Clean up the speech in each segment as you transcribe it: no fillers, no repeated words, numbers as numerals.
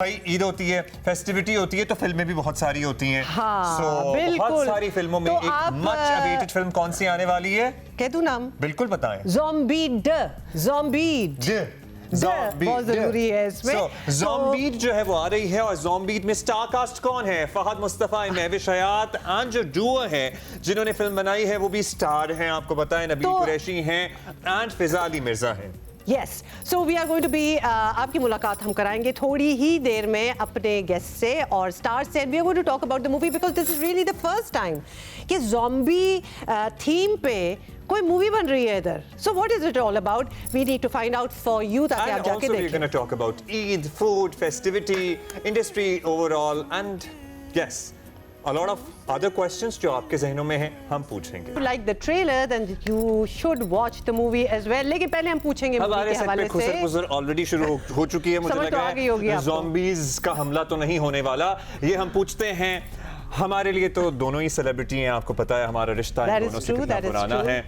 भाई ईद होती है, फेस्टिविटी होती है, तो फिल्में भी बहुत सारी होती हैं। हाँ, बहुत सारी फिल्मों में तो एक आप, मच अवेटेड फिल्म कौन सी आने वाली है? कह दूं नाम? बिल्कुल बताएं। ज़ॉम्बीड। बहुत जरूरी है इसमें। ज़ॉम्बीड जो है वो आ रही है, और ज़ॉम्बीड में स्टार कास्ट कौन है? फहद मुस्तफा, महविश हयात, एंड जो डुओ है जिन्होंने फिल्म बनाई है वो भी स्टार हैं, आपको बताएं। नबील कुरैशी हैं एंड फिजा अली मिर्जा हैं। Yes, so we are going to be आपकी मुलाकात हम कराएंगे थोड़ी ही देर में अपने गेस्ट से और स्टार से। We are going to talk about the movie because this is really the first time कि ज़ॉम्बी थीम पे कोई मूवी बन रही है इधर। So what is it all about? We need to find out for you ताकि आप जाके देखें। And also we're going to talk about Eid, food, festivity, industry overall, and yes, a lot of other questions जो आपके ज़हनों में हैं हम पूछेंगे। If you like the trailer then you should watch the movie as well। लेकिन पहले हम पूछेंगे मूवी के हवाले से। खुसर पुसर ऑलरेडी शुरू हो चुकी है, मुझे लगा है ज़ॉम्बीज़ का हमला तो नहीं होने वाला। ये हम पूछते हैं, हमारे लिए तो दोनों ही सेलिब्रिटी हैं, आपको पता है हमारा रिश्ता इन दोनों से कितना पुराना है।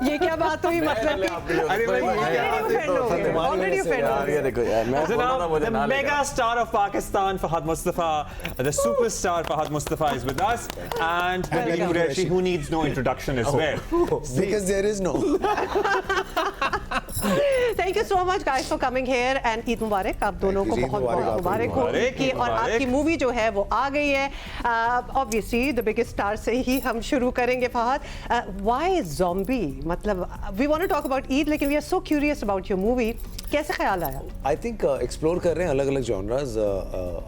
ये क्या बात हुई? मतलब mega star of Pakistan Fahad Mustafa, the superstar Fahad Mustafa is with us, and Nabeel Qureshi, who needs no introduction as well, because there is no. Thank you so much guys for coming here and Eid Mubarak आप दोनों को, बहुत बहुत मुबारक हो कि और आपकी मूवी जो है वो आ गई है। Obviously the biggest star से ही हम शुरू करेंगे। Fahad, why zombie? मतलब we want to talk about Eid लेकिन we are so curious about your movie। कैसे ख्याल आया? I think एक्सप्लोर कर रहे हैं अलग-अलग जॉनरास।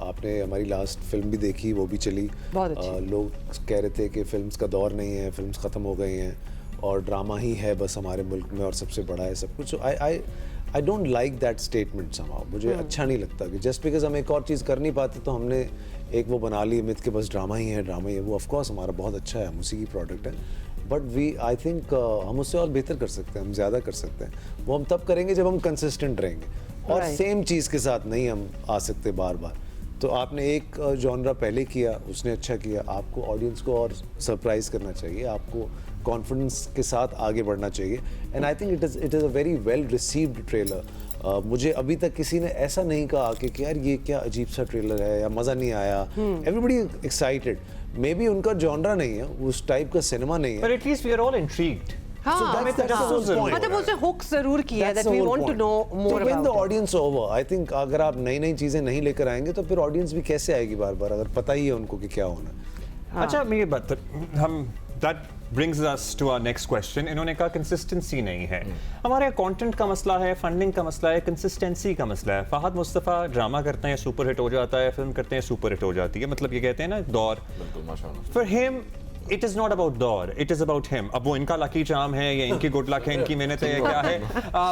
आपने हमारी लास्ट फिल्म भी देखी, वो भी चली। बहुत अच्छी। लोग कह रहे थे कि फिल्म्स का दौर नहीं है, फिल्म्स ख़त्म हो गई हैं और ड्रामा ही है बस हमारे मुल्क में और सबसे बड़ा है सब कुछ। I don't like that statement somehow. मुझे अच्छा नहीं लगता कि जस्ट बिकॉज हम एक और चीज़ कर नहीं पाते तो हमने एक वो बना ली मिथ के बस ड्रामा ही है, ड्रामा ही है। वो ऑफकोर्स हमारा बहुत अच्छा है, हम उसी की प्रोडक्ट है, बट आई थिंक हम उससे और बेहतर कर सकते हैं, हम ज़्यादा कर सकते हैं। वो हम तब करेंगे जब हम कंसिस्टेंट रहेंगे और सेम चीज़ के साथ नहीं हम आ सकते बार बार। तो आपने एक जॉनरा पहले किया, उसने अच्छा किया, आपको ऑडियंस को और सरप्राइज करना चाहिए, आपको कॉन्फिडेंस के साथ आगे बढ़ना चाहिए। And I think it is a very well received trailer. मुझे अभी तक किसी ने ऐसा नहीं कहा कि यार ये क्या अजीब सा ट्रेलर है या मज़ा नहीं आया। Everybody excited. मे बी उनका जॉनरा नहीं है, उस टाइप का सिनेमा नहीं है, but at least we are all intrigued। मतलब उसे हुक जरूर किया है that we want to know more to win about the audience over। I think अगर आप नई नई चीज़ें नहीं लेकर आएंगे तो फिर ऑडियंस भी कैसे आएगी बार बार, अगर पता ही है उनको कि क्या होना है। अच्छा मेरी बात, हम that brings us to our next question। इन्होंने कहा कंसिस्टेंसी नहीं है। हमारे कंटेंट का मसला है, फंडिंग का मसला है, कंसिस्टेंसी का मसला है। फहद मुस्तफा ड्रामा करते हैं, सुपर हिट हो जाता है, फिल्म करते हैं, सुपर हिट हो जाती है। मतलब ये कहते हैं ना दौर। For him it is not about दौर, it is about him। अब वो इनका लकी चार्म है या इनकी गुड लक है, इनकी मेहनत है या क्या है,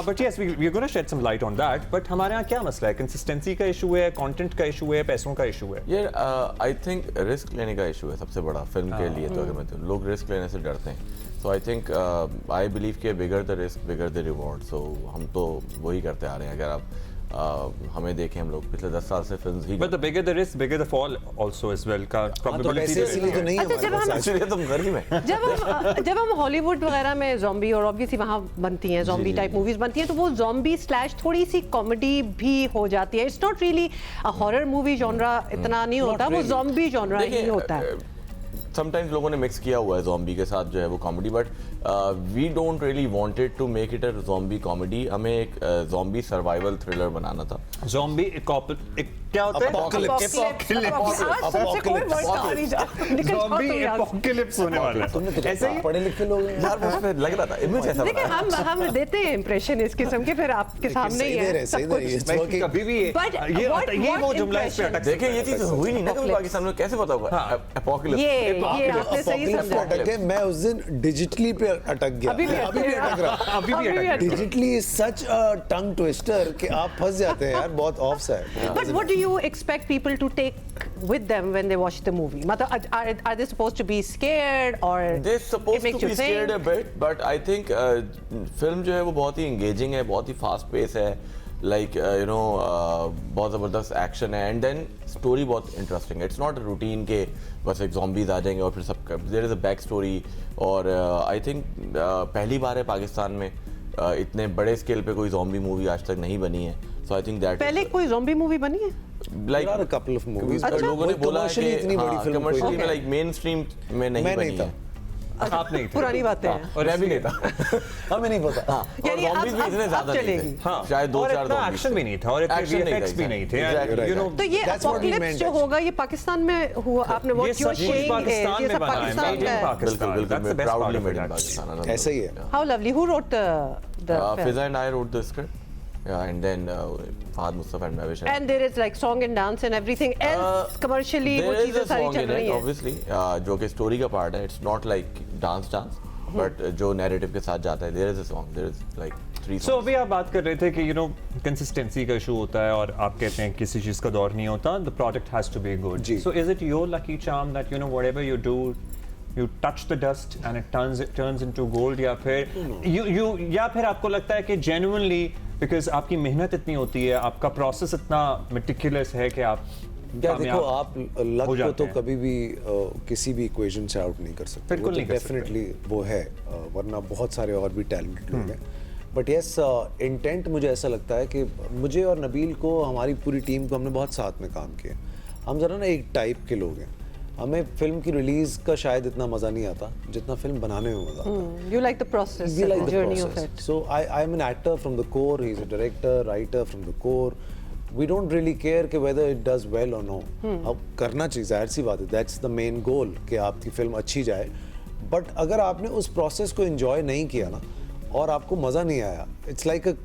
but yes we're going to shed some light on that। but हमारे यहाँ क्या मसला है? कंसिस्टेंसी का इशू है, कंटेंट का इशू है, पैसों का इशू है? ये आई थिंक रिस्क लेने का इशू है सबसे बड़ा फिल्म के लिए। तो अगर मैं तो लोग रिस्क लेने से डरते हैं। सो आई थिंक आई बिलीव कि bigger the risk bigger the reward. So हम तो वही करते आ रहे हैं। अगर आप हमें देखें, हम लोग पिछले 10 साल से films he. But the bigger the risk, bigger the fall also as well का probability तो नहीं है। तुम घर ही में जब हम हॉलीवुड वगैरह में ज़ॉम्बी और ऑब्वियसली वहाँ बनती हैं ज़ॉम्बी टाइप मूवीज बनती हैं तो वो ज़ॉम्बी स्लैश थोड़ी सी कॉमेडी भी हो जाती है। It's not really a horror movie genre, इतना नहीं होता, वो ज़ॉम्बी जॉनरा ही होता है। समटाइम्स लोगों ने मिक्स किया हुआ है ज़ॉम्बी के साथ जो है वो comedy, but we don't really wanted to make it a zombie comedy. हमें एक ज़ॉम्बी सर्वाइवल थ्रिलर बनाना था। ज़ॉम्बी क्या होता है? Apocalypse होने वाला है। ऐसे ही पढ़े लिखे लोग यार मुझ पे लग रहा था इमेज ऐसा देखिए हम देते हैं इंप्रेशन इस किस्म के, फिर आपके सामने ही है सब कुछ। कभी भी ये वो जुमला इस पे अटक। देखिए ये चीज हुई नहीं ना कभी पाकिस्तान में, कैसे पता होगा? एपोकलिप्स ये आपने सही समझा। अटक है। मैं उस दिन डिजिटली पे अटक गया, अभी भी अटक रहा। अभी भी अटक। Digitally is such a tongue twister कि आप फंस जाते हैं यार, बहुत ऑफ सा है। But what do you expect people to take with them when they watch the movie? मतलब are they supposed to be scared or they're supposed it makes to you be scared think? a bit, but I think film जो है वो बहुत ही engaging है, बहुत ही fast pace है, like बहुत ज़बरदस्त एक्शन है, एंड देन स्टोरी बहुत इंटरेस्टिंग है। इट्स नॉट रूटीन के बस एक zombies आ जाएंगे और फिर सब there is a back story. और आई थिंक पहली बार है पाकिस्तान में इतने बड़े स्केल पे कोई zombie मूवी आज तक नहीं बनी है। So I think that पहले कोई ज़ॉम्बी मूवी बनी है? like There are a couple of movies, अच्छा। लोगों ने कोई बोला है commercially इतनी बड़ी कि film कमर्शियली कोई- में लाइक मेन स्ट्रीम में नहीं मैं बनी नहीं था। है। आप नहीं थे। पुरानी बातें हैं। और मैं भी नहीं था। हमें नहीं पता। यानी अब- zombies भी इतने अब ज्यादा नहीं चलेगी। थे। हाँ, शायद और 2-4 इतना zombies एक्शन थे। भी नहीं था और इतने Action नहीं था, VFX भी नहीं थे exactly. you know तो ये That's what we apocalypse meant, जो actually. होगा ये पाकिस्तान में हुआ, आपने ये व्हाट यू आर सब कुछ सेइंग पाकिस्तान ये में सब बना है, पाकिस्तान made in का है। Pakistan. बिल्कुल That's the बिल्कुल best part proudly of made it, in actually. Pakistan। ऐसा ही है। How lovely. Who wrote the film? Fiza and I wrote the script. Yeah, and then Fahad Mustafa and Mavish. And there is like song and dance and everything else commercially वो There is चीजें a सारी song चल in रही it, हैं। obviously, जो कि story का part है. It's not like dance, but जो नैरेटिव के साथ जाता है. There is a song. There is like 3 songs. So अभी आप बात कर रहे थे कि कंसिस्टेंसी का इशू होता है और आप कहते हैं किसी चीज़ का दौर नहीं होता. The product has to be good. Ji. So is it your lucky charm that whatever you do, you touch the dust and it turns into gold या फिर या फिर आपको लगता है कि genuinely because आपकी मेहनत इतनी होती है, आपका प्रोसेस इतना meticulous है कि आप क्या देखो, कामयाब आप लक हो को जाते तो हैं। कभी भी किसी भी इक्वेशन से आउट नहीं कर सकते। बिल्कुल नहीं कर सकते। डेफिनेटली वो है, वरना बहुत सारे और भी टैलेंटेड लोग हैं। बट यस, इंटेंट मुझे ऐसा लगता है कि मुझे और नबील को, हमारी पूरी टीम को, हमने बहुत साथ में काम किया। हम जरा ना एक टाइप के लोग हैं। हमें फिल्म की रिलीज का शायद इतना मजा नहीं आता जितना फिल्म बनाने में मजा आता है। You like the process, We like the the journey of process. it. So I'm an actor from the core. He's a director, writer from the core. We don't really care कि whether it does well or no. अब करना चाहिए, जाहिर सी बात है. That's the main goal कि आपकी film अच्छी जाए. But अगर आपने उस प्रोसेस को enjoy नहीं किया ना और आपको मज़ा नहीं आया, it's like a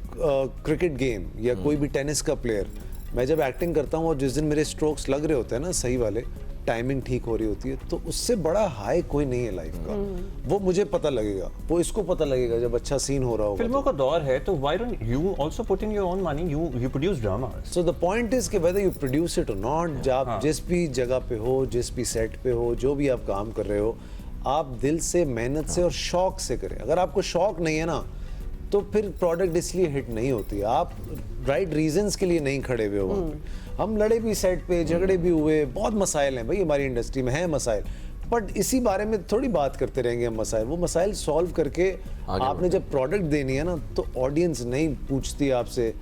cricket game या कोई भी टेनिस का प्लेयर. मैं जब एक्टिंग करता हूँ और जिस दिन मेरे स्ट्रोक्स लग रहे होते हैं ना सही वाले, टाइमिंग ठीक हो रही होती है, तो उससे बड़ा हाई कोई नहीं है लाइफ का. वो मुझे पता लगेगा, वो इसको पता लगेगा जब अच्छा सीन हो रहा होगा. फिल्मों का दौर है तो why don't you also put in your own money? You produce dramas. So the point is कि whether you produce it or not, जब आप जिस भी जगह पे हो, जिस भी सेट पे हो, जो भी आप काम कर रहे हो, आप दिल से, मेहनत से और शौक से करें. अगर आपको शौक नहीं है ना, तो फिर प्रोडक्ट इसलिए हिट नहीं होती. आप राइट रीजंस के लिए नहीं खड़े हुए हो वहाँ पे. हम लड़े भी सेट पे, झगड़े भी हुए, बहुत मसाइल हैं भाई, हमारी इंडस्ट्री में है मसाइल. बट इसी बारे में थोड़ी बात करते रहेंगे हम मसाइल. वो मसाइल सॉल्व करके आपने जब प्रोडक्ट देनी है ना, तो ऑडियंस नहीं पूछती आपसे.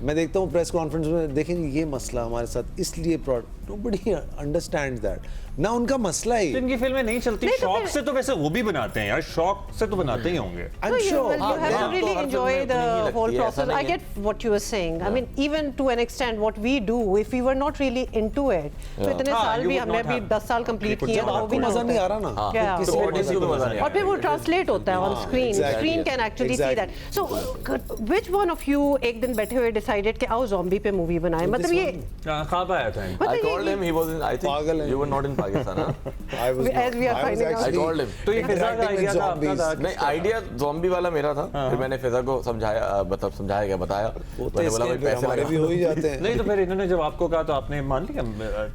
मैं देखता हूँ प्रेस कॉन्फ्रेंस में, देखेंगे ये मसला हमारे साथ, इसलिए प्रोडक्ट, नोबडी अंडरस्टैंड्स दैट. ना उनका मसला ही. इनकी फिल्में नहीं चलती. नहीं, तो शौक फिर- से तो वैसे वो भी बनाते हैं यार, शौक से तो बनाते ही होंगे. I'm No, you, sure. well, you have to हाँ, really तो हर enjoy फिल्म में the उतनी ही whole लगती है, ऐसा process. I नहीं है। get what you were saying. I mean, even to an extent, what we do, if we were not really into it, तो इतने हाँ, साल you भी would हमने not अभी have- 10 साल कंप्लीट could किए jump तो वो out. भी आपको ना मजा नहीं आ होता रहा ना. है. फिर Yeah. किसी तो को audience मजा को भी मजा नहीं नहीं आ और फिर वो ट्रांसलेट होता है on screen. exactly. Screen can actually see Exactly. That. So which one of you एक दिन बैठे हुए डिसाइडेड कि आओ ज़ॉम्बी पे मूवी बनाएं? मतलब ये ख्वाब आया था इनको. I called him. He was in. I पागल है. think you were not in Pakistan. Huh? I was As we are I was finding out. actually I called him. तो ये फिजा का interacting with आइडिया था आपका zombies. था? नहीं, idea zombie वाला मेरा था. फिर मैंने फिजा को समझाया, मतलब समझाया क्या, बताया. होते मैंने बोला इसके भाई फिर पैसे हमारे भी हो ही जाते हैं. नहीं तो फिर इन्होंने जब आपको कहा तो आपने मान लिया.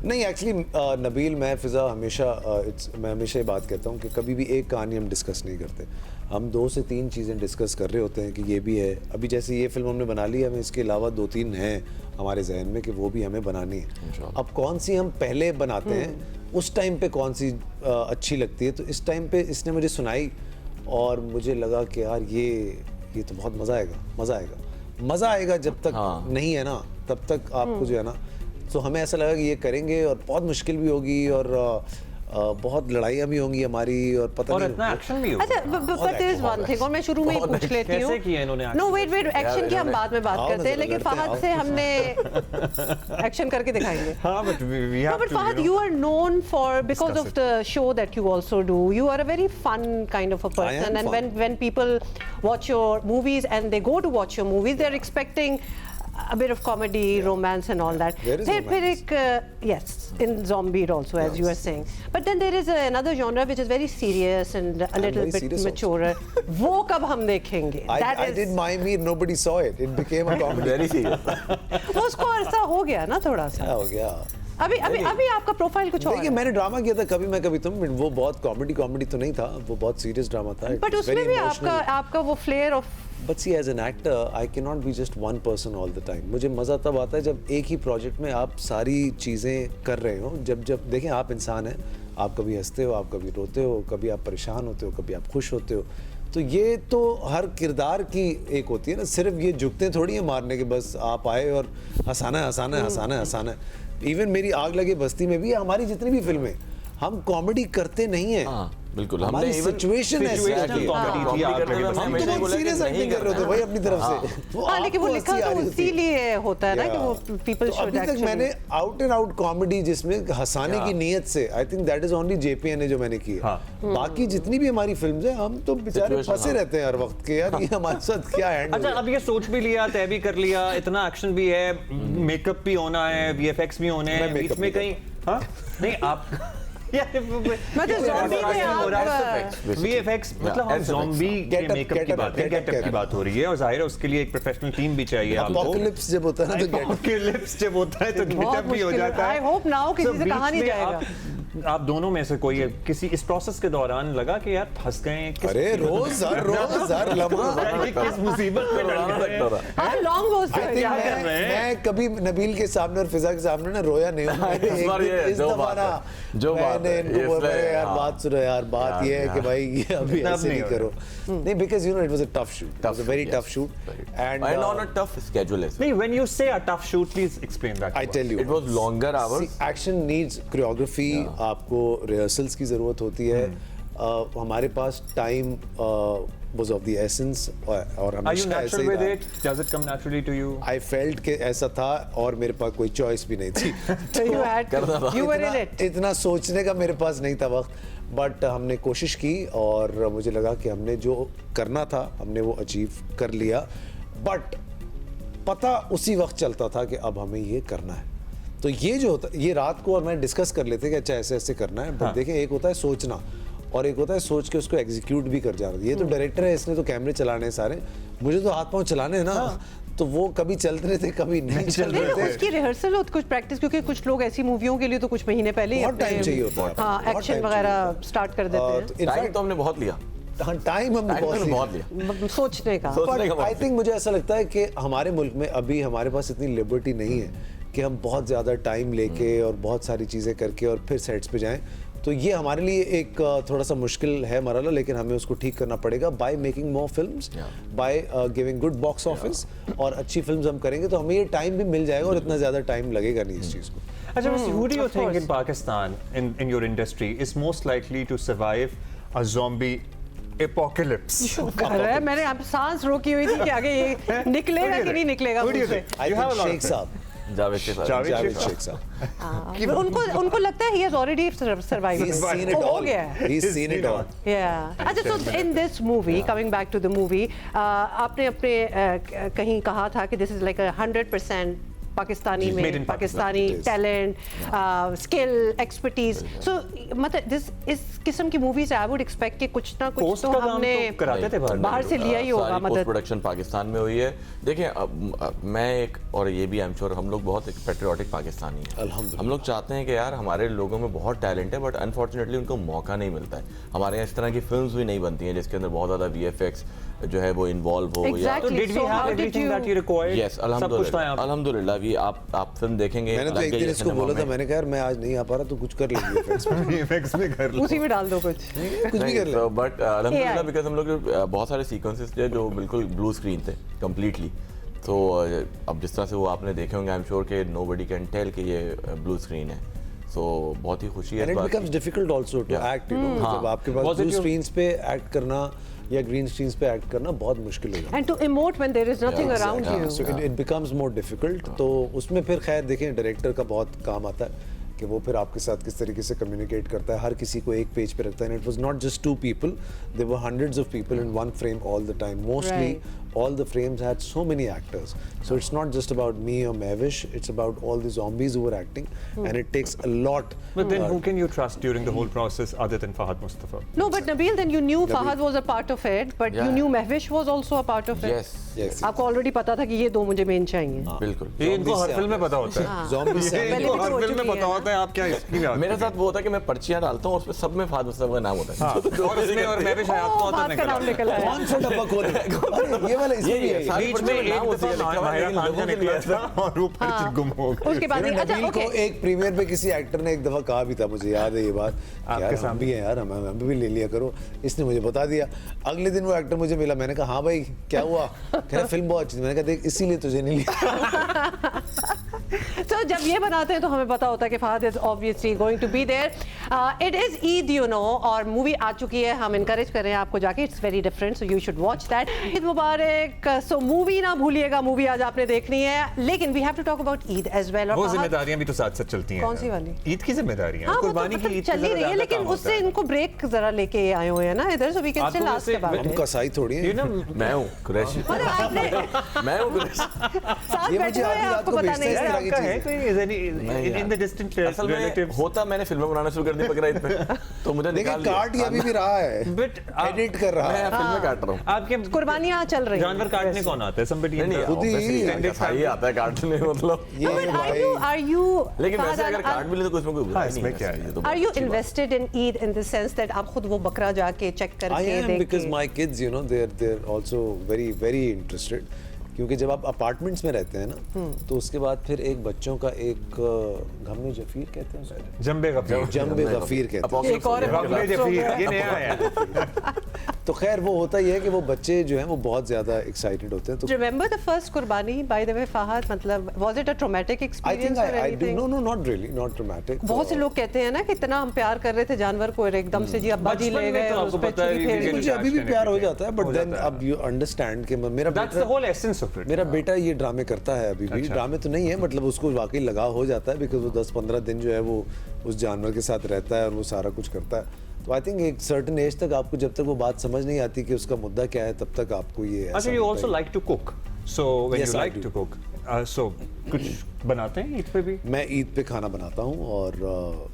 नहीं, एक्चुअली नबील, मैं फिजा हमेशा मैं हमेशा ये बात कहता हूँ कि कभी भी एक कहानी हम डिस्कस नहीं करते. हम 2 से 3 चीज़ें डिस्कस कर रहे होते हैं कि ये भी है. अभी जैसे ये फिल्म हमने बना ली है, हमें इसके अलावा 2-3 हैं हमारे जहन में कि वो भी हमें बनानी है. अब कौन सी हम पहले बनाते हैं, उस टाइम पे कौन सी अच्छी लगती है. तो इस टाइम पे इसने मुझे सुनाई और मुझे लगा कि यार ये तो बहुत मज़ा आएगा. मज़ा आएगा जब तक नहीं है ना, तब तक आपको जो है ना. तो हमें ऐसा लगा कि ये करेंगे और बहुत मुश्किल भी होगी और बहुत लड़ाइयाँ भी होंगी हमारी और पता और नहीं. इतना एक्शन भी अच्छा, होगा. but there is one thing, और मैं शुरू में ही पूछ लेती हूँ. कैसे किया इन्होंने No, wait, एक्शन की हम इन्होंने- बाद में बात आओ करते ना हैं, जरा लेकिन लड़ते हैं, फहद आओ. से हमने एक्शन करके दिखाएंगे. हाँ, but we No, have but to, Fahad, you are known for because discuss of the show that you also do. You are a very fun kind of a I am person, and fun. when people watch your movies and they go to watch your movies, they're expecting a bit of comedy, romance, and all that. There is फिर एक yes, in zombie also, as you are saying. But then there is another genre which is very serious and a little very bit serious also. maturer. वो कब हम देखेंगे? That I is- did my me, nobody saw it. It became a comedy. Very serious. वो उसको अरसा हो गया ना थोड़ा सा. क्या हो गया? अभी आपका प्रोफाइल कुछ और देखिए, है. मैंने ड्रामा किया था कभी मैं कभी तुम. वो बहुत कॉमेडी तो नहीं था, वो बहुत सीरियस ड्रामा था. It बट was उसमें very भी emotional. आपका वो flair of But see, as an actor, I cannot be just one person all the time. मुझे मज़ा तब आता है जब एक ही प्रोजेक्ट में आप सारी चीज़ें कर रहे हो. जब देखें, आप इंसान हैं, आप कभी हंसते हो, आप कभी रोते हो, कभी आप परेशान होते हो, कभी आप खुश होते हो. तो ये तो हर किरदार की एक होती है ना, सिर्फ ये झुकते थोड़ी है मारने के, बस आप आए और हंसाना है हंसाना है हंसाना है हंसाना है। इवन मेरी आग लगे बस्ती में भी, हमारी जितनी भी फिल्में, हम कॉमेडी करते नहीं है। बिल्कुल, हमारी सिचुएशन ऐसी है कि कॉमेडी थी आग लगे बस्ती हम में। तो बहुत सीरियस एक्टिंग कर रहे होते भाई अपनी तरफ से। हाँ, लेकिन वो आपको लिखा हंसी आ तो रही होती है। इसीलिए होता है ना कि वो पीपल तो शुड अभी तक एक्चुअली। मैंने आउट एंड आउट कॉमेडी जिसमें हंसाने की नीयत से, I think that is only JPN जो मैंने की है। हाँ। बाकी जितनी भी हमारी फिल्म्स हैं, हम तो बेचारे Situation, फंसे रहते हैं हर वक्त के, यार ये हमारे साथ क्या हैंड अच्छा, अब ये सोच भी लिया, तय भी कर लिया, इतना एक्शन भी है, मेकअप भी होना है, VFX भी होने हैं, मैं बीच makeup में नहीं कहीं हाँ नहीं आप मैं तो zombie में आप VFX मतलब हम ज़ॉम्बी के Get up, मेकअप की get up, बात है, get up, गेटअप get की up. बात हो रही है, और जाहिर है उसके लिए एक प्रोफेशनल टीम भी चाहिए आपको। अपोकलिप्स जब होता है ना तो गेट अपोकलिप्स जब होता है तो बहुत गेटअप भी हो मुश्किल है। जाता है। I hope now किसी So से कहा बीच नहीं में जाएगा। आप दोनों में से कोई किसी इस प्रोसेस के दौरान लगा कि यार फंस गए हैं, किस अरे रोज हर लम्हा किस मुसीबत में डल गए हैं? हाँ, लॉन्ग वो I think कर रहे हैं? मैं कभी नबील के सामने और फिजा के सामने ना रोया नहीं हूँ। इस बार ये इस जो दफा बात ना है, जो बात मैंने है, इनको ये बोला, इसलिए, यार हाँ। बात सुनो यार, बात यार, ये है कि यार। भाई ये अभी इतना ऐसे नहीं नहीं हो करो। नहीं, because you know it was a tough shoot. It was a very tough shoot. And on a tough schedule as well. नहीं, when you say a tough shoot, please explain that. I to tell you. It was longer hours. See, action needs choreography, आपको rehearsals की ज़रूरत होती है। हमारे पास time was of the essence, और Are you हमेशा ऐसे natural ही with रहा। it? Does it come naturally to you? I felt कि ऐसा था और मेरे पास कोई चॉइस भी नहीं थी। you were in it. इतना सोचने का मेरे पास नहीं था वक्त, बट हमने कोशिश की और मुझे लगा कि हमने जो करना था हमने वो अचीव कर लिया, बट पता उसी वक्त चलता था कि अब हमें ये करना है। तो ये जो होता, ये रात को और मैं डिस्कस कर लेते कि अच्छा ऐसे ऐसे करना है, बट देखें एक होता है सोचना और एक होता है सोच के उसको एग्जीक्यूट भी कर जाना। ये तो डायरेक्टर है, इसने तो कैमरे चलाने हैं सारे, मुझे तो हाथ पांव चलाने हैं ना। तो वो कभी चल रहे थे कभी नहीं चल नहीं, रहे थे। उसकी रिहर्सल और कुछ प्रैक्टिस, क्योंकि कुछ लोग ऐसी मूवियों के लिए तो कुछ महीने पहले ही बहुत अपने- टाइम चाहिए होता है, हाँ, बहुत एक्शन टाइम वगैरह चाहिए स्टार्ट कर देते हैं। तो Time इनफैक्ट तो हमने बहुत लिया। टाइम हमने Time तो हमने बहुत बहुत लिया। सोचने का। सोचने का आई वक्त। थिंक मुझे ऐसा लगता है कि हमारे मुल्क में अभी हमारे पास इतनी लिबर्टी नहीं है कि हम बहुत ज़्यादा टाइम लेके और बहुत सारी चीज़ें करके और फिर सेट्स पे जाएं। तो ये हमारे लिए एक थोड़ा सा मुश्किल है मरहला, लेकिन हमें उसको ठीक करना पड़ेगा by making more films, by giving good box office, और अच्छी फिल्म्स हम करेंगे तो हमें ये टाइम भी मिल जाएगा और इतना ज़्यादा टाइम लगेगा नहीं इस चीज़ को। Ajay, who do you of think course. in Pakistan, in your industry, is most likely to survive a zombie apocalypse? कर रहा है, मैंने अब सांस रोकी हुई थी कि आगे ये निकलेगा कि नहीं निकलेगा Who do you मुझसे। think? I You have a think lot of Sheikh them. Sahab, Javed के साथ। जावेद जावेद शेख शेख साहब, हाँ, उनको लगता है he has already survived. he's seen it हो all, गया है। he's seen it all. Yeah. अच्छा, so in this movie, coming back to the movie, आपने अपने कहीं कहा था कि this is like 100% Pakistani Made में in Pakistani Pakistan. Talent, skill, expertise. So मतलब इस किस्म की मूवीज आई वुड एक्सपेक्ट कि कुछ ना कुछ Post तो का काम हमने तो कराते थे बाहर से लिया ही होगा सारी मदद। पोस्ट प्रोडक्शन पाकिस्तान में हुई है। देखिए मैं एक, और ये भी आई एम श्योर हम लोग बहुत एक पेट्रियाटिक पाकिस्तानी हैं। अल्हम्दुलिल्लाह। हम लोग चाहते हैं कि यार हमारे लोगों में बहुत टैलेंट है, बट अनफॉर्चुनेटली उनको मौका नहीं मिलता है। हमारे यहाँ इस तरह की फिल्म्स भी नहीं बनती हैं जिसके अंदर बहुत ज़्यादा VFX जो है वो इन्वॉल्व हो। Exactly. So did we So how have did everything you- that you required? Yes, सब कुछ था यहाँ पे? अल्हम्दुलिल्लाह। अभी आप फिल्म देखेंगे मैंने तो एक दिन इसको बोला था, मैंने कहा यार मैं आज नहीं आ पा रहा तो कुछ कर लेंगे effects में। VFX में कर लो। उसी में डाल दो कुछ। कुछ भी कर ले। बट अल्हम्दुलिल्लाह AI. बिकॉज हम लोग बहुत सारे सीक्वेंसेस थे जो बिल्कुल ब्लू स्क्रीन थे कम्प्लीटली। तो अब जिस तरह से वो आपने देखे होंगे, आई एम श्योर कि नोबडी कैन टेल कि ये ब्लू स्क्रीन है। सो बहुत ही खुशी है And इस it बात becomes की। difficult also to Yeah. act, you know, हाँ. जब आपके पास Was it blue your- screens पे act करना या green screens पे act करना बहुत मुश्किल हो जाता है। And to emote when there is nothing around Yeah, you. so it becomes more difficult. तो उसमें फिर खैर देखें डायरेक्टर का बहुत काम आता है कि वो फिर आपके साथ किस तरीके से कम्युनिकेट करता है, हर किसी को एक पेज पे रखता है। And it was not just 2 people, there were hundreds of people in one frame all the time. Mostly all the frames had so many actors. So it's not just about me or Mavish, it's about all the zombies who were acting, and it takes a lot. But then who can you trust during the whole process other than Fahad Mustafa? No, but Nabil, then you knew Fahad was a part of it, but you Yeah. knew Mehwish was also a part of it. Yes, Yes. आपको already पता था कि ये दो मुझे main चाहिए। बिल्कुल। ये इनको हर से फिल्म में पता होता है। Zombies से ये आने पहले इनको भी तो हर हो फिल्म में चुकी पता है होता होता है, आप क्या इसकी बात मेरे साथ वो होता है कि मैं पर्चियां डालता हूँ और उसमें सब में फहद मुस्तफा का नाम होता है। और उसमें और मैं भी शायद तो फहद का नाम निकला है। कौन सा डब्बा खोल अरे ये वाला इसमें भी है। सारी बीच में पर्चियों एक नाम होते हैं, दफा लिखा हुआ है, माहिरा लेकिन खान लोगों का के लिए निकला ऐसा- था और ऊपर से गुम हो गया। उसके बाद मैंने अच्छा नबील को ओके एक प्रीमियर पे किसी एक्टर ने एक दफा कहा भी था, मुझे याद है ये बात, आपके यार हम सामने? भी हैं यार, हम भी ले लिया करो। इसने मुझे बता दिया। अगले दिन वो एक्टर मुझे मिला, मैंने कहा हाँ भाई क्या हुआ, कह रहा फिल्म बहुत अच्छी थी। मैंने कहा देख इसीलिए तुझे नहीं लिया। तो जब ये बनाते हैं तो हमें पता होता है कि Fahad is obviously going to be there. It is Eid you know, और मूवी आ चुकी है, हम इनकरेज कर रहे हैं आपको जाके, it's very different so you should watch that. Eid मुबारक। सो मूवी ना भूलिएगा, मूवी आज आपने देखनी है, लेकिन we have to talk about Eid as well. वो जिम्मेदारियां भी तो साथ साथ चलती हैं। कौन सी वाली? ईद की जिम्मेदारियां, हाँ, वो तो कुर्बानी की मतलब ईद चल ही रही है, लेकिन उससे इनको ब्रेक जरा लेके आए हुए हैं ना इधर, सो वी कैन आपको स्टिल वैसे- आस्क अबाउट हम इट। कसाई थोड़ी ये है। ना मैं हूँ कुरैशी, मतलब आपने मैं हूँ कुरैशी। साथ ये बैठे मुझे हुए हैं, आधी रात आपको को पता भेजते नहीं हैं, है। इस तरह की आपका है चीजें। कोई इन द डिस्टेंट असल में रिलेटिव्स? होता, मैंने फिल्में बनाना शुरू कर दी बकरा ईद पे, तो मुझे देखिए निकाल दिया। काट ये अभी भी रहा है, But एडिट कर रहा मैं है। फिल्में काट रहा हूँ। आपके कुर्बानियां चल रही हैं। जानवर काटने कौन आता है? somebody in नहीं the- खुद ही- obviously कसाई आता है काटने, मतलब ये But are भाई you लेकिन Fahad, वैसे अगर काट भी ले तो कुछ में कोई बुराई हाँ, नहीं इसमें है, क्या है? ये तो Are बहुत you अच्छी बात है। invested in Eid in the sense that आप खुद वो बकरा जाके चेक I करके am देख because के- my kids, you know, they're also very very interested. क्योंकि जब आप अपार्टमेंट्स में रहते हैं ना, तो उसके बाद फिर एक बच्चों का एक गम जफीर कहते हैं उसे? जंबे गफीर। जंबे गफीर कहते हैं। Apocalypse एक और हो गया। गमले जफीर, ये नया है। तो खैर वो होता ही है कि वो बच्चे जो हैं वो बहुत ज्यादा एक्साइटेड होते हैं। तो Remember the first कुर्बानी by the way Fahad, मतलब was it a traumatic I experience think or I do anything? no not really, not traumatic. बहुत से लोग कहते हैं ना कि इतना हम प्यार कर रहे थे जानवर को और एकदम से जी अब्बा जी बचपन ले में गए तो और आपको उस पे पता है छुरी कि फेर दी। मुझे अभी भी प्यार हो जाता है, बट हो देन जाता है। अब यू अंडरस्टैंड कि मेरा That's the बेटा whole essence of it. मेरा बेटा ये ड्रामे करता है अभी भी। अच्छा। ड्रामे तो नहीं है, मतलब उसको वाकई लगाव हो जाता है, बिकॉज वो 10-15 दिन जो है वो उस जानवर के साथ रहता है और वो सारा कुछ करता है। तो आई थिंक एक सर्टेन एज तक आपको जब तक वो बात समझ नहीं आती कि उसका मुद्दा क्या है, तब तक आपको ये अच्छा, ऐसा you होता also है। like to cook. So when Yes, you I like do. to cook, so कुछ बनाते हैं ईद पे भी? मैं ईद पे खाना बनाता हूँ और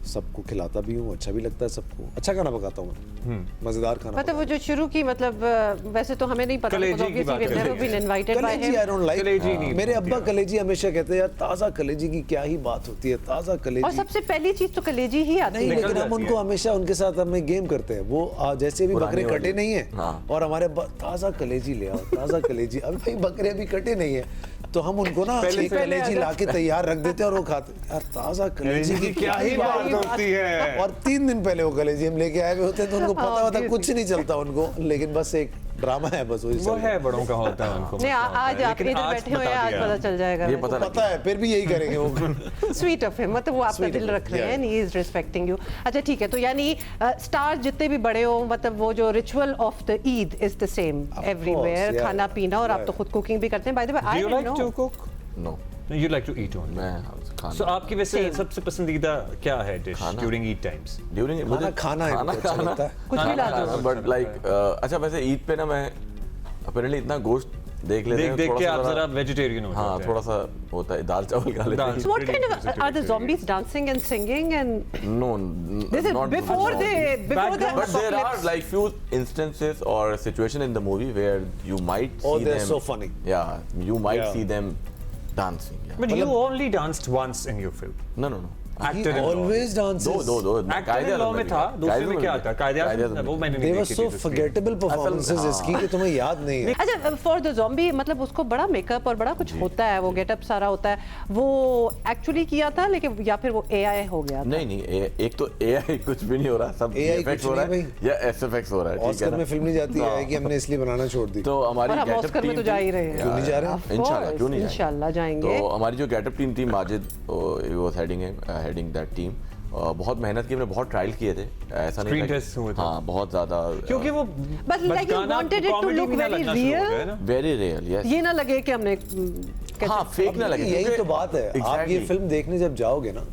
सबको खिलाता भी हूँ, अच्छा भी लगता है सबको। अच्छा खाना पकाता हूँ मैं, मजेदार खाना मतलब वो जो शुरू की मतलब वैसे तो हमें नहीं पता, कलेजी की बात obviously we've never करेंगे। been invited by कलेजी आई him। डोंट कलेजी नहीं लाइक। मेरे बनती अब्बा है। कलेजी हमेशा कहते हैं यार ताज़ा कलेजी की क्या ही बात होती है, ताज़ा और कलेजी। सबसे पहली चीज तो कलेजी ही आती नहीं, है। निकल लेकिन हम जाती उनको है। हमेशा उनके साथ हमें गेम करते हैं। वो जैसे भी पुरानी बकरे वाली। कटे नहीं है हाँ। और हमारे ताज़ा कलेजी ले आओ, ताज़ा कलेजी। अभी भाई बकरे अभी कटे नहीं है, तो हम उनको ना पहले एक से कलेजी ला के तैयार रख देते हैं और वो खाते हैं। यार ताज़ा कलेजी की क्या ही बात होती है। और 3 दिन पहले वो कलेजी हम लेके आए हुए होते हैं, तो उनको पता होता Obviously। कुछ नहीं चलता उनको, लेकिन बस एक ड्रामा है, बस वही वो चल रहा है बड़ों का होता है उनको। नहीं आज आप लेकिन इधर आज बैठे हुए हैं, बता आज दिया। पता चल जाएगा। ये पता है। पता है, फिर भी यही करेंगे वो। स्वीट ऑफ हिम, मतलब वो आपका Sweet दिल of him, रख रहे हैं, yeah. And he is respecting you. अच्छा ठीक है, तो यानी स्टार जितने भी बड़े हो, मतलब वो जो ritual of the Eid is the same Of everywhere, course, yeah, खाना पीना, और आप yeah. तो खुद कुकिंग भी करते हैं। By the way Do I you don't like to know. cook? No, No, you like to eat only. मैं खाना। So आपकी वैसे Same. सबसे पसंदीदा क्या है डिश खाना। during Eid times? During खाना है, खाना इनको अच्छा लगता है। कुछ भी ला दो। बट लाइक अच्छा वैसे ईद पे ना मैं अपरेंटली इतना गोश्त देख लेते हैं, देख थोड़ा के सा आप जरा- जरा वेजिटेरियन हो हाँ जाते हैं। थोड़ा सा होता है, दाल चावल खा लेते दाल- हैं। So what kind of Pretty are the vegetarian. zombies dancing and singing and No, this is not before zombies. the Background- But there are apocalypse. like few instances or situation in the movie where you might Oh, see they're them. so funny. Yeah, you might Yeah. see them dancing. Yeah. But you only danced once in your film. No. He Actor in law. always dances. दो Actor in law में था, दूसरे में क्या था? कायदे-आज़म वो मैंने They नहीं were देखी so थी दूसरी। forgettable performances हाँ। इसकी कि तुम्हें याद नहीं है। अच्छा फॉर द ज़ॉम्बी, मतलब उसको बड़ा मेकअप और बड़ा कुछ होता है, वो गेटअप सारा होता है, वो एक्चुअली किया था लेकिन या फिर वो एआई हो गया था? नहीं एक तो AI कुछ भी नहीं हो रहा, सब AI VFX कुछ हो रहा नहीं है या SFX हो रहा है, ठीक है ऑस्कर में ना? फिल्म नहीं जाती है कि हमने इसलिए बनाना छोड़ दी। तो हमारी और हम गेटअप ऑस्कर में टीम तो जा ही रहे हैं। क्यों नहीं जा रहे? Of इंशाल्लाह course, क्यों नहीं इंशाल्लाह जाएंगे। तो हमारी जो गेटअप टीम थी, Majid was heading that team, बहुत मेहनत की, हमने बहुत ट्रायल किए थे, ऐसा नहीं Screen था tests हुए थे। हाँ बहुत ज्यादा, क्योंकि वो But like you बचकाना wanted it to comedy look भी ना very लगना शुरू हो real. गया है ना। Very real, yes. ये ना लगे कि हमने हाँ फेक ना लगे, यही क्योंकि- तो बात है। आप ये Exactly. फिल्म देखने जब जाओगे ना,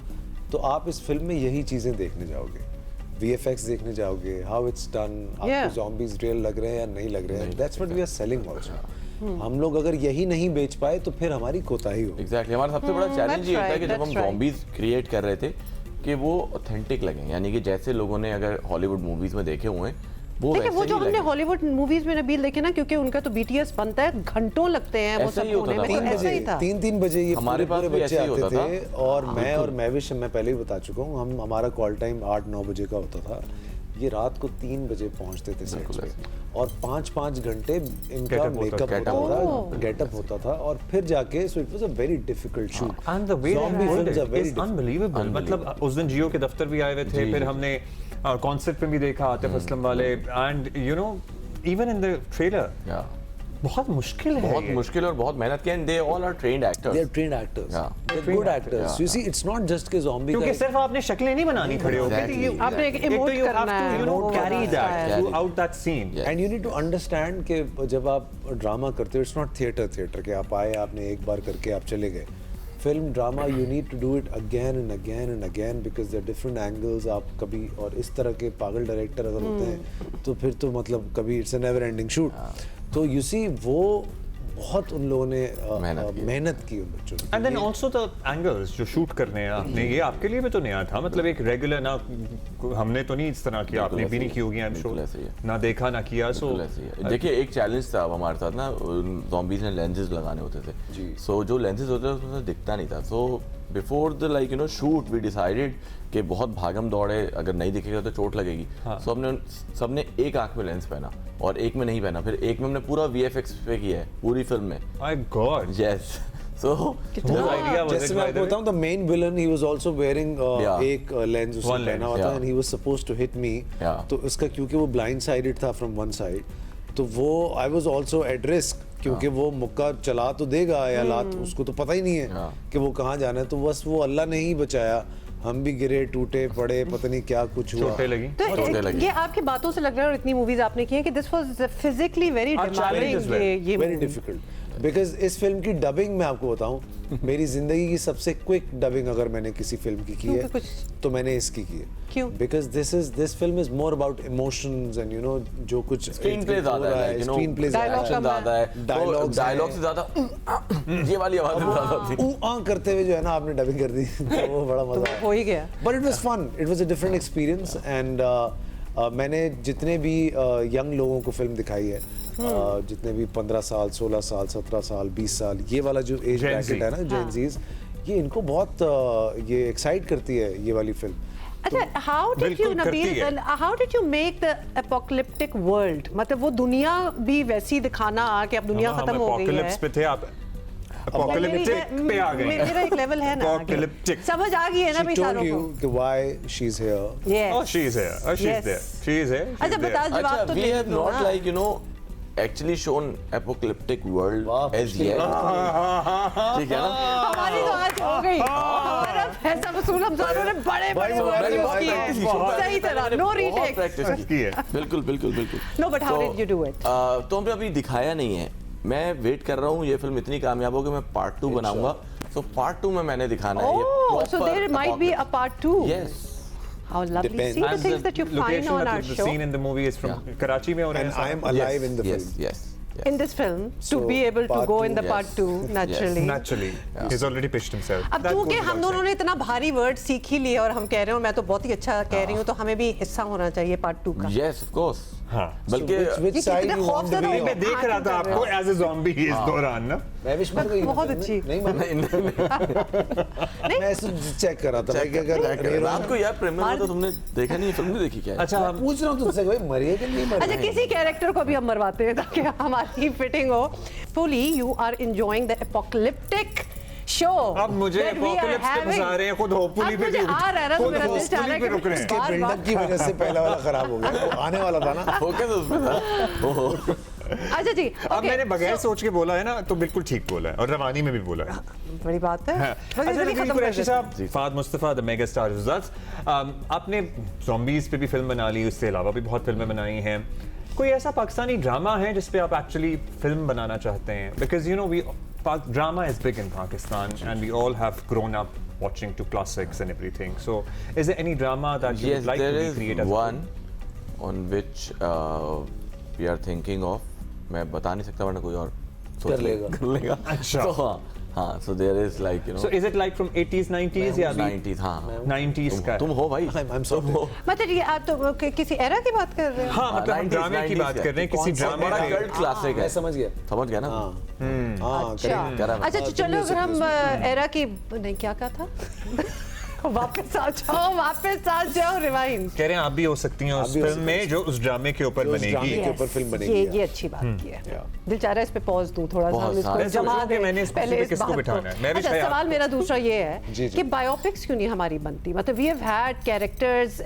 तो आप इस फिल्म में यही चीजें देखने जाओगे। VFX देखने जाओगे, हाउ इट्स डन, Yeah. आपको zombies रियल लग रहे हैं या नहीं लग रहे हैं। That's what we are selling also. हम लोग अगर यही नहीं बेच पाए तो फिर हमारी कोताही होगी। एग्जैक्टली हमारा सबसे बड़ा चैलेंज that's ये होता है right, कि जब हम that's right. zombies क्रिएट कर रहे थे कि वो ऑथेंटिक लगें, यानी कि जैसे लोगों ने अगर हॉलीवुड मूवीज में देखे हुए हैं वो देखिए वो वैसे जो ही हमने लगे। हॉलीवुड मूवीज में नबील देखे ना, क्योंकि उनका तो BTS बनता है, घंटों लगते हैं वो ऐसा सब ही होता होने था में, तो हमारे ऐसा ही था। 3 बजे ये हमारे पूरे पास भी बच्चे ऐसे ही आते होता थे था। और मैं और महविश, मैं पहले ही बता चुका हूँ, हम हमारा कॉल टाइम 8-9 बजे का होता था। ये रात को 3 बजे पहुंचते थे सेट पे और 5-5 घंटे इनका Get up होता मेकअप था। होता था, गेटअप होता था और फिर जाके, so it was a very difficult shoot. And the way Zombie they films filmed are it very is unbelievable. मतलब उस दिन जियो के दफ्तर भी आए हुए थे, फिर हमने कॉन्सर्ट में भी देखा आतिफ असलम वाले, and you no even in the trailer Yeah. बहुत मुश्किल है बहुत ये। मुश्किल और बहुत मेहनत की, and they all are trained actors. They are trained actors. Yeah. They're good actors. You see, it's not just कि zombie क्योंकि का सिर्फ आपने शक्लें नहीं बनानी खड़े होके, Exactly. you- आपने एक एक तो emote you have करना to, है, you know, वो carry वाला that style. throughout that scene. Yeah. And you need to understand कि जब आप ड्रामा करते हो, इट्स नॉट थिएटर के आप आए, आपने एक बार करके आप चले गए। Film drama you need to do it again and again and again, because there different angles. आप कभी, और इस तरह के पागल डायरेक्टर अगर होते हैं तो फिर तो मतलब कभी it's a never ending shoot. तो यू सी वो बहुत उन लोगों ने मेहनत की उन बच्चों ने। And then also the angles जो शूट करने हैं आपने, ये आपके लिए भी तो नया था, मतलब एक रेगुलर ना, हमने तो नहीं इस तरह किया, आपने भी नहीं की होगी, आई एम बिल्कुल श्योर, ऐसे ही है। ना देखा ना किया। सो बिल्कुल ऐसे ही है। देखिए एक चैलेंज था अब हमारे साथ ना, ज़ॉम्बीज़ ने लेंसेज लगाने होते थे जी। सो जो लेंसेज होते थे उसमें से दिखता नहीं था। So before the like you know shoot we decided कि बहुत भागम दौड़े, अगर नहीं दिखेगा तो चोट लगेगी। सो हमने सबने एक आंख में लेंस पहना और एक में नहीं पहना, फिर एक में हमने पूरा VFX पे किया है पूरी फिल्म में। My god, yes so idea was जैसे मैं आपको बताऊं, the main villain he was also wearing Yeah. एक लेंस उसने One पहना lens, हुआ था yeah. And he was supposed to hit me. Yeah. तो इसका क्योंकि वो ब्लाइंड साइडेड था फ्रॉम वन साइड, तो वो I was also at risk, क्योंकि वो मुक्का चला तो देगा या लात, उसको तो पता ही नहीं है Yeah. कि वो कहाँ जाना है। तो बस वो अल्लाह ने ही बचाया, हम भी गिरे टूटे पड़े, पता नहीं क्या कुछ हुआ। चोटें लगी। तो चोटें लगी। ये आपकी बातों से लग रहा है, और इतनी मूवीज आपने की हैं, कि this was physically very Our challenge as well. Demanding ये वेरी movie। डिफिकल्ट, बिकॉज इस फिल्म की डबिंग मैं आपको बताऊं, मेरी जिंदगी की सबसे क्विक डबिंग अगर मैंने किसी फिल्म की है क्योंकि तो मैंने इसकी की है। क्यों? Because this film is more about emotions and you know जो कुछ स्क्रीन प्ले ज्यादा है, like you know screenplay Dialogue action कम है। ज्यादा है, Dialogues डायलॉग हैं। से ज्यादा ये वाली आवाजें ज्यादा होती करते हुए जो है ना आपने डबिंग कर दी तो वो बड़ा तो मजा हो ही गया। But it was fun, it was a different experience. And मैंने जितने भी यंग लोगों को फिल्म दिखाई है, जितने भी 15 साल 16 साल 17 साल 20 साल, ये वाला जो एज Gen Z. ब्रैकेट है ना, जेन जीज, ये इनको बहुत ये एक्साइट करती है ये वाली फिल्म। अच्छा, हाउ डिड यू बिल्कुल करती Nabeel, how did you make the apocalyptic world, मतलब वो दुनिया भी वैसी दिखाना कि अब दुनिया खत्म हो गई है। अपोकलिप्स पे थे आप, अपोकलिप्टिक पे आ गए। मेरा एक लेवल है ना आगे। Apocalyptic. समझ आ गई है ना She भाई told सारों you को। कि why she's here. Yes. Oh, she is here. Oh, she's Yes. there. She is here. She's अच्छा there. बता जवाब अच्छा तो वी दे हैव दो नॉट ना। Like you no actually shown apocalyptic world वाह, एज येट, ठीक है ना? हमारी तो आज हो गई, हमारा पैसा वसूल हम दोनों ने बड़े भाई, बड़े वो वर्ड मैंने यूज बहुत किए practice हैं, की, सही तरह, नो बहुत रीटेक। प्रैक्टिस की है। बिल्कुल बिल्कुल बिल्कुल। No, but how did you do it? तो हमने अभी दिखाया नहीं है, मैं वेट कर रहा हूँ ये फिल्म इतनी कामयाब हो कि मैं पार्ट 2 बनाऊंगा। सो पार्ट 2 में मैंने दिखाना है ये Oh, so proper there might be a part 2. Yes. How lovely. Depends. See the And things that you find location, on our मतलब the show. scene in the movie is from Karachi में हो रहा है And सारा? I am alive in the yes, film. yes, yes. In this film, to So, be able to part go two, in the part yes. 2 naturally. Naturally, he's already pitched himself. अब That चूंकि goes हम without दोनों ने saying. इतना भारी word सीख ही लिए और हम कह रहे हो, मैं तो बहुत ही अच्छा कह रही हूँ, तो हमें भी हिस्सा होना चाहिए पार्ट 2 का। Yes, of course. हाँ. बल्कि Which ये side कितने you want to खौफजदा be हो on? मैं देख रहा था आपको as a zombie इस दौरान ना. मैं विश्वास नहीं बहुत करता, अच्छी। नहीं मैं ऐसे चेक कर रहा था भाई कि अगर रात को यार प्रेमियर में तो तुमने देखा नहीं, फिल्म नहीं देखी क्या है? अच्छा मैं पूछ रहा हूँ तुझसे भाई मरिए कि नहीं मरिए। अच्छा, किसी कैरेक्टर को भी हम मरवाते हैं ताकि हमारी फिटिंग हो। Fully you are enjoying the apocalyptic show. अब मुझे एपोकलिप्स पे फंसा रहे हैं, खुद होपफुली पे मुझे आ रहा है ना, तो खुद मेरा दिल चाह रहा है होपफुली पे कि रुक रहे हैं. इसके बार-बार। बिल्डअप की वजह से पहला वाला खराब हो गया, वो आने वाला था ना। फोकस उस पे था। ओहो। अच्छा जी, अब okay, मैंने बगैर so- सोच के बोला है ना, तो बिल्कुल ठीक बोला है, और रवानी में भी बोला है. बड़ी बात है। हाँ. बस अच्छा, जल्दी नबील खत्म कर कुरैशी देते हैं। साहब, Fahd Mustafa the mega star results, आपने ज़ॉम्बीज़ पे भी फिल्म बना ली, उससे अलावा भी बहुत फिल्में बनाई हैं. कोई ऐसा पाकिस्तानी ड्रामा है जिस पे आप एक्चुअली फिल्म बनाना चाहते हैं? Because you know we drama is big in Pakistan and we all have grown up watching to classics and everything. So is there any drama that you Yes, would like there to is recreate as one on which we are thinking of. मैं बता नहीं सकता वरना कोई और सोच कर लेगा। कर लेगा। अच्छा। तो हाँ, हाँ, so there is like you know. So is it like from 80s 90s या अभी 90s, हाँ 90s का? तुम हो भाई, I'm sorry. तुम हो। मतलब ये आप तो किसी एरा की बात कर रहे हो? हाँ मतलब हम 90s ड्रामे की बात कर रहे हैं, किसी कौन सा ड्रामे बड़ा का कल्ट क्लासिक है, मैं समझ गया। समझ गया ना? हाँ अच्छा करेक्ट। अच्छा चलो अगर हम एरा की नहीं क्या कहा था वापस आ जाओ रिवाइंड। कह रहे हैं आप भी हो सकती हैं उस भी हो फिल्म में जो उस ड्रामे के ऊपर उस ड्रामे बनेगी। के ऊपर फिल्म बनेगी। ये अच्छी बात की है। Yeah. दिल चाह रहा है इस पे पॉज दूं थोड़ा सा, हम बहुत इसको सारे जमा सोचो कि दें मैंने इस पहले पे इस किसको बात बिठाना है। मैं भी अच्छा शायद सवाल मेरा दूसरा ये जी, है जी। कि बायोपिक्स क्यों नहीं हमारी बनती? मतलब वी हैव हैड कैरेक्टर्स,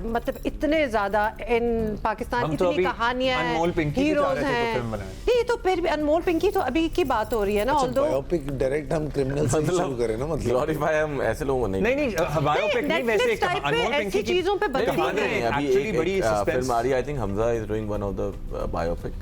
मतलब इतने ज्यादा इन पाकिस्तान, हम तो इतनी अभी कहानियां हैं, अनमोल पिंकी की चाह हीरोज रहे थे तो हैं। फिल्म बनाएं। नहीं तो फिर भी अनमोल पिंकी तो अभी की बात हो रही है ना, ऑल्दो बायोपिक डायरेक्ट हम क्रिमिनल से ही शुरू करें ना, मतलब ग्लोरीफाई हम ऐसे लोगों को नहीं नहीं बायोपिक नहीं, वैसे Netflix type पे अनमोल ऐसी पिंकी की चीजों पे बनती कहानी है। है, अभी actually बड़ी एक suspense। फिल्म आ रही है, I think Hamza is doing one of the biopic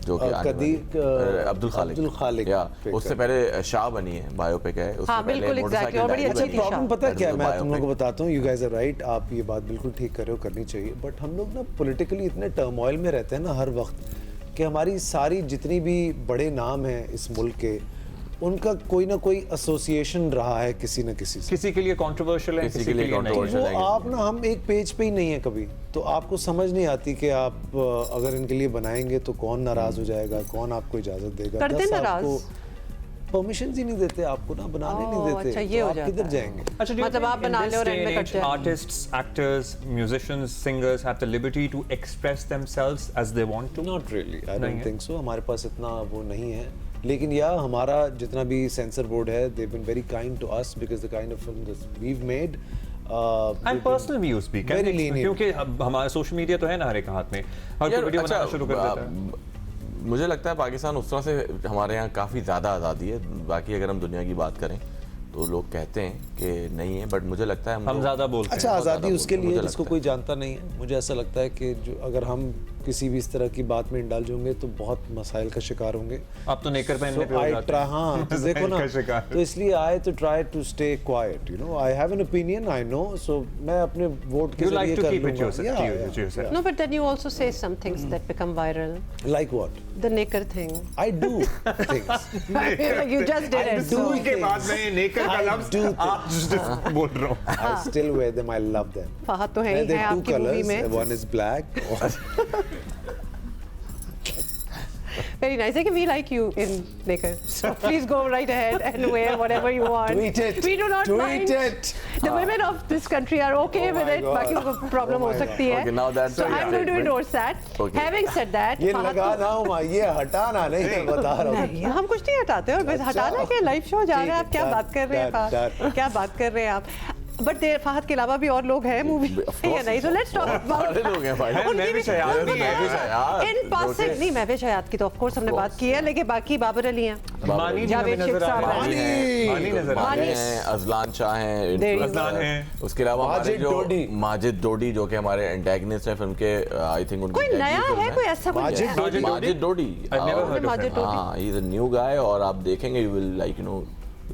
जो कि आने वाली है। अब्दुल खालिक या पे उससे पहले शाह बनी है, बायोपिक है उससे हाँ, पहले बिल्कुल, मोटरसाइकिल exactly, और बड़ी डायरी अच्छी बनी थी है। प्रॉब्लम पता है क्या है, That is मैं a तुम लोगों को biopic. बताता हूँ, यू गाइस आर राइट, आप ये बात बिल्कुल ठीक कर रहे हो, करनी चाहिए, बट हम लोग ना पॉलिटिकली इतने टर्मोइल में रहते हैं ना हर वक्त कि हमारी सारी जितनी भी बड़े नाम हैं इस मुल्क के, उनका कोई ना कोई एसोसिएशन रहा है किसी न किसी से। किसी के लिए कंट्रोवर्शियल है, किसी किसी के लिए नहीं। controversial वो है। आप ना, हम एक पेज पे ही नहीं है कभी, तो आपको समझ नहीं आती कि आप अगर इनके लिए बनाएंगे तो कौन नाराज हो जाएगा, कौन आपको इजाजत देगा। करते 10 नाराज? आपको परमिशन ही नहीं देते, आपको ना बनाने नहीं देते, अच्छा, ये तो हो आप जाता किधर है। जाएंगे? अच्छा, do you मतलब think आप in बना this लो और day end में and कट age, जाए? artists, actors, musicians, singers have the liberty to express themselves as they want to? Not really, I नहीं डोंट है? थिंक सो, हमारे पास इतना वो नहीं है, लेकिन या हमारा जितना भी सेंसर बोर्ड है, they been very kind to us because the kind of film that we have made And personal views भी Very can lenient. क्योंकि हमारा सोशल मीडिया तो है ना हर एक हाथ में, हर कोई यार, वीडियो बनाना अच्छा, शुरू कर देता है। मुझे लगता है पाकिस्तान उस तरह से हमारे यहाँ काफ़ी ज़्यादा आज़ादी है, बाकी अगर हम दुनिया की बात करें तो लोग कहते हैं कि नहीं है, बट मुझे लगता है हम लोग- ज़्यादा बोलते अच्छा, हैं। आज़ादी ज़्यादा उसके बोलते हैं, लिए मुझे जिसको लगता कोई जानता नहीं है। मुझे ऐसा लगता है कि जो अगर हम किसी भी इस तरह की बात में इंडल्ज होंगे तो बहुत मसाइल का शिकार होंगे। आप तो नेकर पहनने पे हो I जाते try, हैं। हाँ, तो देखो ना, का शिकार। तो इसलिए आई तो try to stay quiet, you know, I have an opinion, I know, so मैं अपने वोट के You जरिए like to कर keep it लूंगा। yourself. No, but then you also say some things that become viral. Like what? The Naked thing. I do things. Like you just did I it. do so- के बाद मैं नेकर का I लफ्ज do आज बोल रहा हूँ। I still wear them. I love them. Fahad तो है ही They're है two आपकी मूवी colors. में। One is black. Very nice. Like we like you in Naked. So please go right ahead and wear whatever you want. Tweet it. We do not Tweet mind. it. The women of this country are okay Oh with my it. God. बाकी को problem Oh हो my सकती है. Okay, now that's So a I'm going to statement. endorse that. Okay. Having said that, ये फहद लगा को- ना हुआ, ये हटाना नहीं, मैं बता रहा हूँ। नहीं, हम कुछ नहीं हटाते और बस अच्छा। हटाना क्या, लाइव शो जा रहे हैं, आप क्या ठीक है, बात कर रहे हैं done, फहद? क्या बात कर रहे हैं आप? बट फहद के अलावा भी और लोग हैं मूवी Of या course. नहीं, तो लेट्स टॉक सारे लोग हैं भाई। मैं भी शयाद नहीं है। महविश हयात, इन पासिंग okay. नहीं, महविश हयात की तो ऑफ कोर्स हमने बात की है, लेकिन बाकी बाबर अली हैं, मानी जी हमें जावेद शेख नजर आ साहब रहा मानी है। हैं, मानी नजर आ मानी रही है। हैं, अजलान शाह हैं, There you go. अजलान हैं। उसके अलावा हमारे माजिद जो डोडी। माजिद डोडी जो कि हमारे एंटेगनिस्ट हैं फिल्म के, आई थिंक उनकी कोई debut नया film है, कोई ऐसा कोई माजिद नया? डोडी। माजिद डोडी। I've never heard of Majid him. डोडी। हाँ, he is a new guy और आप देखेंगे you will like you know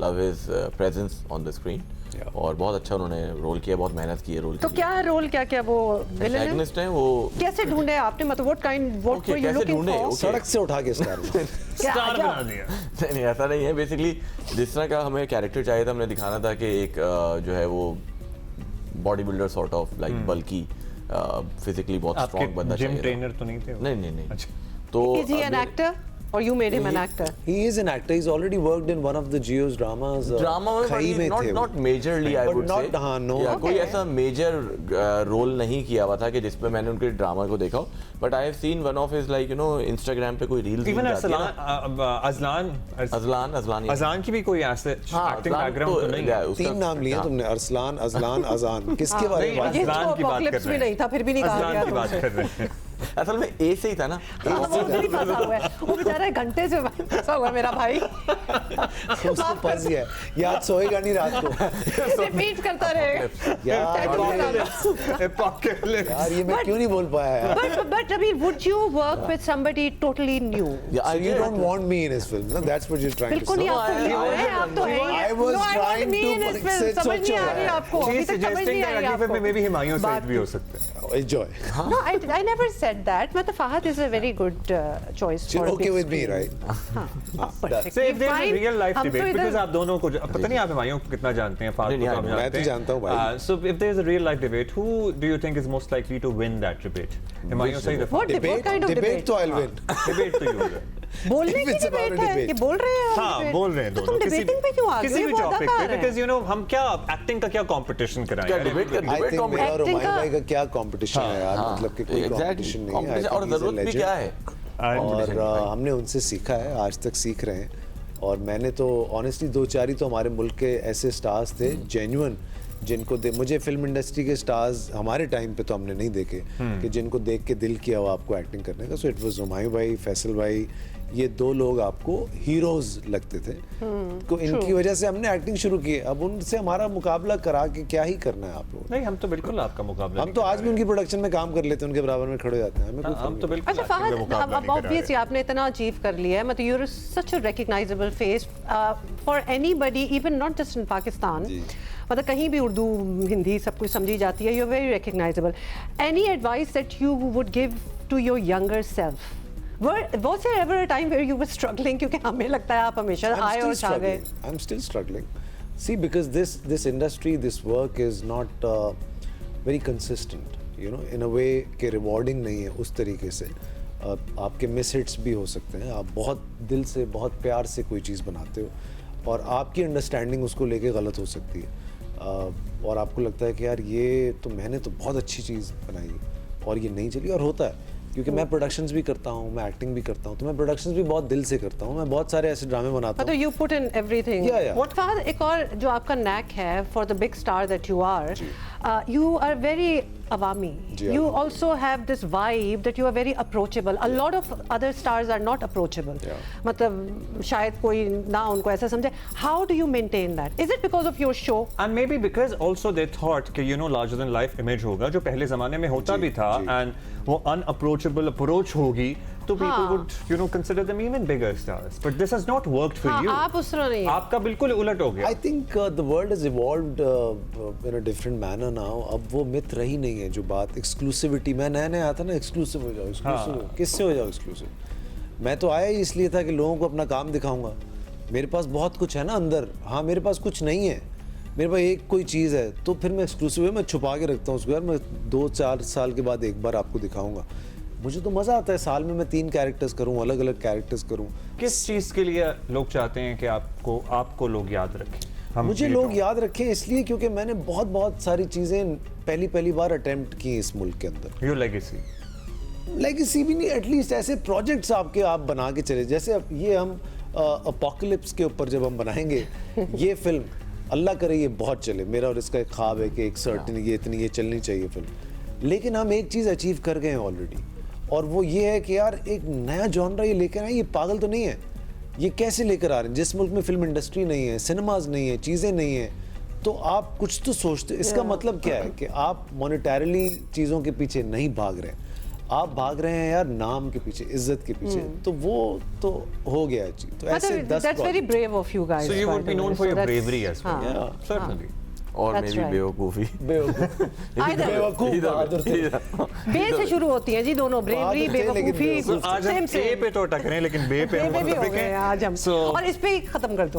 love his presence on the screen. Yeah. और बहुत अच्छा उन्होंने रोल किया, बहुत मेहनत की है रोल तो क्या रोल, क्या क्या वो विलन है? एंटेगनिस्ट हैं वो। कैसे ढूंढे आपने, मतलब what kind, what Okay, were you कैसे लुकिंग ढूंढे? फॉर? Okay. सड़क से उठा के स्टार में। स्टार बना दिया। नहीं ऐसा नहीं है, बेसिकली जिस तरह का हमें कैरेक्टर चाहिए था, हमने दिखाना था कि एक जो है वो body builder sort of like बल्कि फिजिकली बहुत स्ट्रॉन्ग बंदा आपके जिम चाहिए था। ट्रेनर तो नहीं थे वो? नहीं नहीं नहीं। अच्छा। तो Is he an actor or you made him an actor? He is an actor. He's already worked in one of the Jio's dramas. Drama खई में में थे वो। Not majorly I But would not- से, हाँ, no. कोई Okay. ऐसा major role नहीं किया हुआ था कि जिसमें मैंने उनके ड्रामा को देखा हो, but I have seen one of his like you no Instagram पे कोई रील्स इवन जाती है अजलान ना, अजलान अजलान की भी कोई ऐसे एक्टिंग अजलान बैकग्राउंड तो नहीं है। उसका- 3 नाम लिए हाँ। तुमने, अरसलान, अजलान, अजान। किसके बारे में नहीं, बात ये अजलान तो की बात कर apocalypse रहे में नहीं था, फिर भी नहीं कहा अजलान गया की बात तुमसे। कर रहे हैं। असल में ए से ही था ना। हाँ, वो भी फंसा हुआ है, वो बेचारा घंटे से फंसा हुआ है मेरा भाई। उसको फंस गया है। याद सोएगा नहीं रात को। रिपीट करता रहेगा। यार Apocalypse. यार ये मैं क्यों नहीं बोल पाया यार? But I mean, would you work with somebody totally new? Yeah, So I you did. don't want me in his film, no? That's what you're trying to बिल्कुल say. नहीं, आप तो I- हीरो I- हैं, आप तो हैं ही हैं। I was No, I want trying me to in his say film, समझ नहीं आ रही सोचो। आपको, She's अभी तक समझ suggesting नहीं आ that रही अगली फिल्म में आपको। maybe हिमायूं बात सईद भी हो सकते हैं। Enjoy. No, I never said said that, मतलब Fahad is a very good choice for You're a okay big with me, screen. right? Perfect. So if there's a Fine. real life हम तो debate, इधर- because आप दोनों को पता नहीं आप हिमायूं को कितना जानते हैं, फारूक को नहीं, तो आप नहीं, मैं तो जानता हूँ भाई। So if there's a real life debate, who do you think is most likely to win that debate? Humayun सही दफा What kind of debate? तो I'll win. debate तो you win. बोलने If की it's about डिबेट a है debate. कि बोल रहे हैं हाँ debate? बोल रहे हैं तो दोनों तुम डिबेटिंग पे क्यों आ गए? किसी भी वो टॉपिक अदाकार पे, हैं। because you know हम क्या एक्टिंग का क्या कंपटीशन कराएं क्या यार? debate का- I think मेरा और Acting हुमायूं का- भाई का क्या कंपटीशन है यार, हाँ, मतलब कि कोई exactly, कंपटीशन नहीं है। I competition, think और he's a जरूरत भी legend. क्या है? और हमने उनसे सीखा है, आज तक सीख रहे हैं। और मैंने तो ऑनेस्टली 2-4 ही तो हमारे मुल्क के ऐसे स्टार्स थे जेन्युइन, जिनको मुझे फिल्म इंडस्ट्री के स्टार्स हमारे टाइम पे तो हमने नहीं देखे कि जिनको देख के दिल किया हो आपको एक्टिंग करने का। सो इट वाज हुमायूं भाई, फैसल भाई, ये 2 लोग आपको हीरोज लगते थे। तो इनकी वजह से हमने एक्टिंग शुरू की। अब उनसे हमारा मुकाबला करा के क्या ही करना है आप लोगों। नहीं हम तो बिल्कुल आपका मुकाबला हम तो आज भी उनकी प्रोडक्शन में काम कर लेते हैं, उनके बराबर में खड़े हो जाते हैं, हमें कोई हम तो बिल्कुल अच्छा acting का फहद, मुकाबला अब नहीं करा रहे। ऑब्वियसली आपने इतना अचीव कर लिया है, मतलब you're such a recognizable face for anybody, even not just in Pakistan. मतलब कहीं भी उर्दू हिंदी सब कुछ समझी जाती है, you're very recognizable. Any advice that you would give to your younger self? Was there ever a time where you were struggling? क्योंकि हमें लगता है आप हमेशा आए और छा गए। I'm still struggling. See, because this industry, this work is not very consistent. You know, in a way कि rewarding नहीं है उस तरीके से। आपके मिस हिट्स भी हो सकते हैं। आप बहुत दिल से, बहुत प्यार से कोई चीज़ बनाते हो और आपकी अंडरस्टैंडिंग उसको लेके गलत हो सकती है। और आपको लगता है कि यार ये तो मैंने तो बहुत अच्छी चीज़ बनाई और ये नहीं चली। और होता है क्योंकि मैं प्रोडक्शंस भी करता हूँ, मैं एक्टिंग भी करता हूँ, तो मैं प्रोडक्शंस भी बहुत दिल से करता हूँ। मैं बहुत सारे ऐसे ड्रामे बनाता मतलब हूँ। you put in everything. Yeah, yeah. What Fahad, एक और जो आपका नैक है for the big star that you are, you are very awami. Ji, You alhamdulillah. also have this vibe that you are very approachable. A lot of other stars are not approachable. Yeah. मतलब शायद कोई ना उनको ऐसा समझे. How do you maintain that? Is it because of your show? And maybe because also they thought कि you know larger than life image होगा जो पहले ज़माने में होता जी, भी था जी। and वो unapproachable approach होगी तो people हाँ। would you know consider them even bigger stars. But this has not worked for हाँ, you. आप उस तरह नहीं हैं। आपका बिल्कुल उलट हो गया। I think the world has evolved in a different manner now. अब वो मिथ रही नहीं है जो बात एक्सक्लूसिविटी। मैं नया नया आता ना, एक्सक्लूसिव हो जाओ, एक्सक्लूसिव किससे हो जाओ एक्सक्लूसिव। मैं तो आया ही इसलिए था कि लोगों को अपना काम दिखाऊंगा। मेरे पास बहुत कुछ है ना अंदर, हाँ मेरे पास कुछ नहीं है, मेरे पास एक कोई चीज़ है तो फिर मैं एक्सक्लूसिव है, मैं छुपा के रखता हूँ उसको। यार मैं 2-4 साल के बाद एक बार आपको दिखाऊंगा। मुझे तो मज़ा आता है साल में मैं 3 कैरेक्टर्स करूँ, अलग अलग कैरेक्टर्स करूँ। किस चीज़ के लिए लोग चाहते हैं कि आपको लोग याद रखें? हम मुझे ये लोग तो- याद रखें इसलिए क्योंकि मैंने बहुत सारी चीज़ें पहली बार अटेम्प्ट की इस मुल्क के अंदर। Your legacy. लेगेसी भी नहीं, एटलीस्ट ऐसे प्रोजेक्ट्स आप बना के चले। जैसे अब ये हम अपोकलिप्स के ऊपर जब हम बनाएंगे ये फिल्म, अल्लाह करे ये बहुत चले। मेरा और इसका एक ख्वाब है कि एक सर्टेन ये चलनी चाहिए फिल्म। लेकिन हम एक चीज़ अचीव कर गए हैं ऑलरेडी, और वो ये है कि यार एक नया जॉनरा ये लेकर आए। ये पागल तो नहीं है, ये कैसे लेकर आ रहे हैं? जिस मुल्क में फिल्म इंडस्ट्री नहीं है, सिनेमाज नहीं है, चीज़ें नहीं है, तो आप कुछ तो सोचते। इसका मतलब क्या है कि आप मॉनेटरीली चीज़ों के पीछे नहीं भाग रहे हैं, आप भाग रहे हैं यार नाम के पीछे, इज्जत के पीछे। तो वो तो हो गया चीज। तो ऐसे मतलब 10 that's very brave of you guys. So you by would be the known way. for So your that's- bravery as well. हाँ, Yeah, certainly. और That's मे बी right. बेवकूफ़ी। Either. बेवकूफ बहादुर थे। बे से शुरू होती है जी दोनों, ब्रेवरी, बहादुर थे, लेकिन बेवकूफी, बेवकूफ आज हम सेम ए पे तो अटक रहे हैं लेकिन बे पे बे हम भी हो मुतफिक गए हैं। आज हम। So और इस पे ही खत्म कर दो।